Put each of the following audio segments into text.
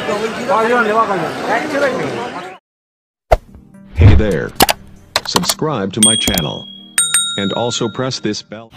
Hey there. Subscribe to my channel. And also press this bell.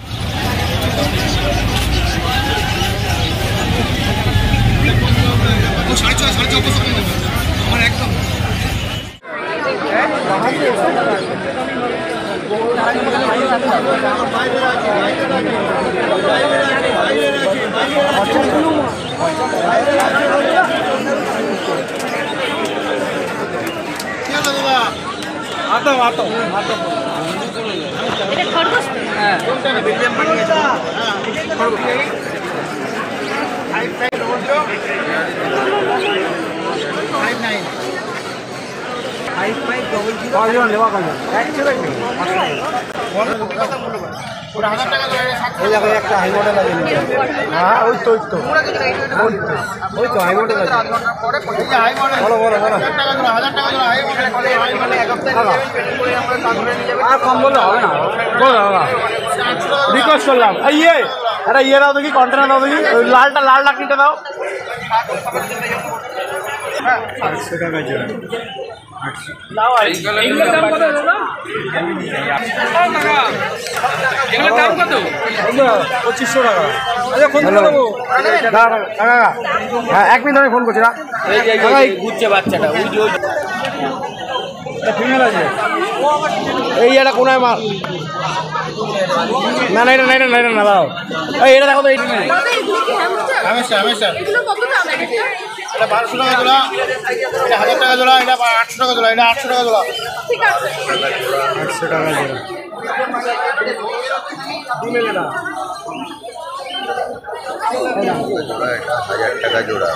Request করলাম এটা ইয়ে দাও দেখি, কন্টেনার দাও দেখি, লালটা লাল ডাকনিটা দাও। 800 টাকা জোড়া। 2500 টাকা। হ্যাঁ, 1 মিনিট আমি ফোন করছি না। বুঝছে বাচ্চাটা, ফিমেল আছে। এই এটা কোনায় মাল না, না এটা না, এটা না, এটা না দাও। এই এটা দেখো তো, এইটা নেই। এটা 1200 টাকা জোড়া, এটা 1000 টাকা জোড়া, এটা 800 টাকা জোড়া, এটা 800 টাকা জোড়া। 800 টাকা জোড়া। এটা 1000 টাকা জোড়া।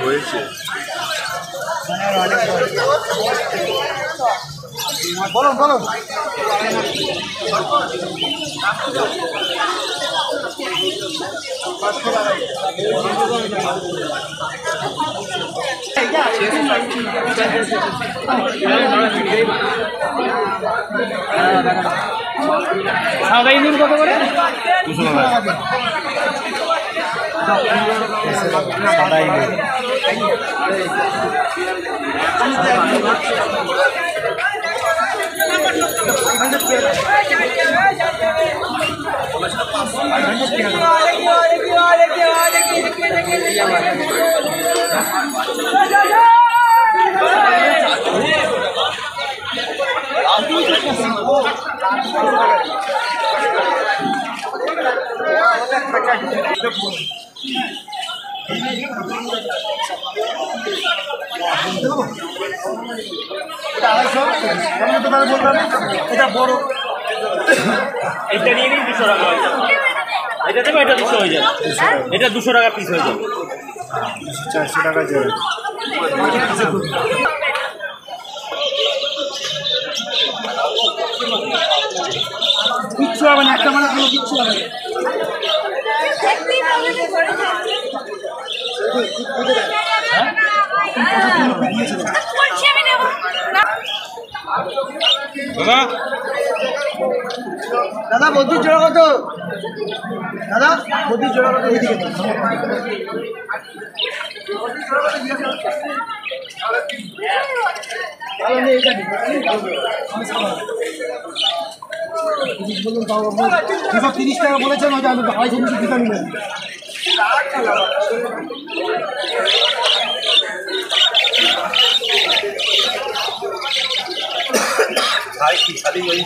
হয়েছে বলুন বলুন। সাদা ইঞ্জিন কত করে? 200 টাকা। সাদা ইঞ্জিন এটা বড়, এটা নিয়ে 200 টাকা হয়ে যাবে। এটা দেবে, এটা 200 হয়ে যাবে। এটা 200 টাকা পিস হয়ে যাবে। 400 টাকা জোড়া। কিচ্ছু হবে না, একটা মানে কোনো কিচ্ছু হবে না। দাদা বদ্রির জোড়া কত? দাদা বদ্রির জোড়া কত? এইদিকে বলুন, 30 টাকা বলেছেন, ওইটা আমি 250 টাকা নিলেন।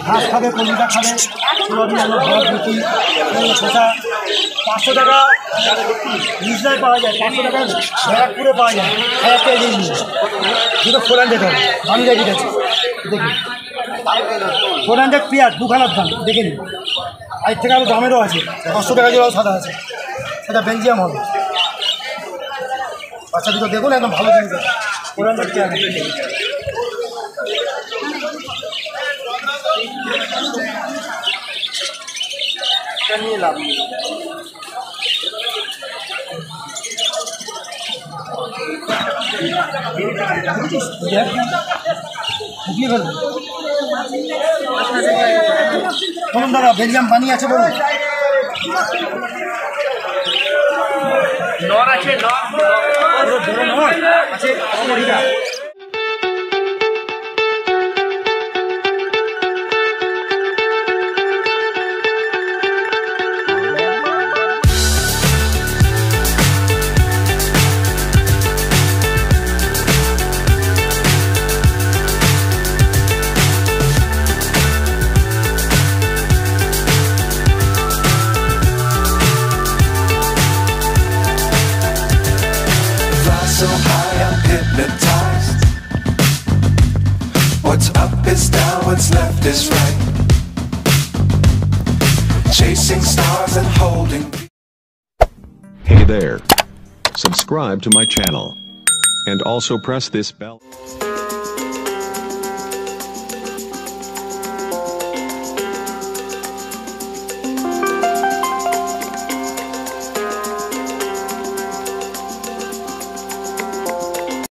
ঘাস খাবে, কলিটা খাবে, সোয়াবিন আলু ভাত রুটি শসা। 500 টাকা নিজরায় পাওয়া যায়, 500 টাকা ব্যারাকপুরে পাওয়া যায়। 1000 টাকা দিয়ে নিয়ে দুটো 400 হবে। আমি রেডি গেছি, দেখি 400 পেঁয়াজ 2খানার দাম, দেখে নিন। এর থেকে আরও দামেরও আছে। 500 টাকা জোড়াও সাদা আছে, সেটা বেলজিয়াম হবে। বাচ্চা দুটো দেখুন, একদম ভালো জিনিস আছে। 400 পেঁয়াজ নিয়ে লাভ নেই। ঢুকিয়ে ফেলবো। বলুন দাদা, বেলজিয়াম পানি আছে বলুন। নর আছে, নর আছে ঠিক আছে। So high, I'm hypnotized. What's up is down, what's left is right. Chasing stars and holding. Hey there. Subscribe to my channel. And also press this bell.